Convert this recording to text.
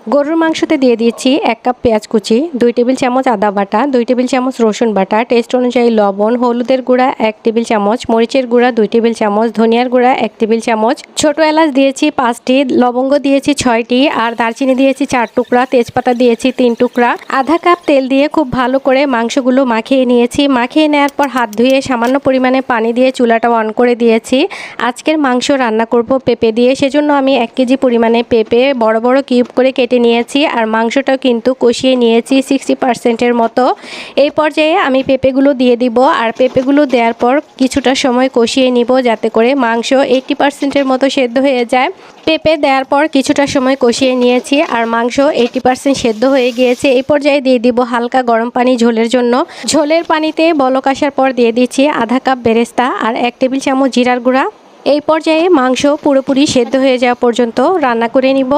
গরুর মাংসতে দিয়ে দিয়েছি 1 কাপ পেঁয়াজ কুচি, 2 টেবিল চামচ আদা বাটা, 2 টেবিল চামচ রসুন বাটা, টেস্ট অনুযায়ী লবণ, হলুদের গুঁড়া 1 টেবিল চামচ, মরিচের গুঁড়া 2 টেবিল চামচ, ধনিয়ার গুঁড়া 1 টেবিল চামচ, ছোট এলাচ দিয়েছি 5টি, লবঙ্গ দিয়েছি 6টি, আর দারচিনি দিয়েছি 4 টুকরা, তেজপাতা দিয়েছি 3 টুকরা। আধা কাপ তেল দিয়ে খুব ভালো করে মাংসগুলো মাখিয়ে নিয়েছি। মাখিয়ে নেওয়ার পর হাত ধুয়ে সামান্য পরিমাণে পানি দিয়ে চুলাটা অন করে দিয়েছি। আজকের মাংস রান্না করব পেঁপে দিয়ে, সেজন্য আমি 1 কেজি পরিমাণে পেঁপে বড় বড় কিউব করে কেটে নিয়েছি আর মাংসটাও কিন্তু কষিয়ে নিয়েছি 60% মতো। এই পর্যায়ে আমি পেঁপেগুলো দিয়ে দিব আর পেঁপেগুলো দেওয়ার পর কিছুটা সময় কষিয়ে নিব যাতে করে মাংস 80% মতো সেদ্ধ হয়ে যায়। পেঁপে দেওয়ার পর কিছুটা সময় কষিয়ে নিয়েছি আর মাংস 80% সেদ্ধ হয়ে গিয়েছে। এই পর্যায়ে দিয়ে দিব হালকা গরম পানি ঝোলের জন্য। ঝোলের পানিতে বলক আসার পর দিয়ে দিচ্ছি আধা কাপ বেরেস্তা আর 1 টেবিল চামচ জিরার গুঁড়া। এই পর্যায়ে মাংস পুরোপুরি সেদ্ধ হয়ে যাওয়া পর্যন্ত রান্না করে নিব।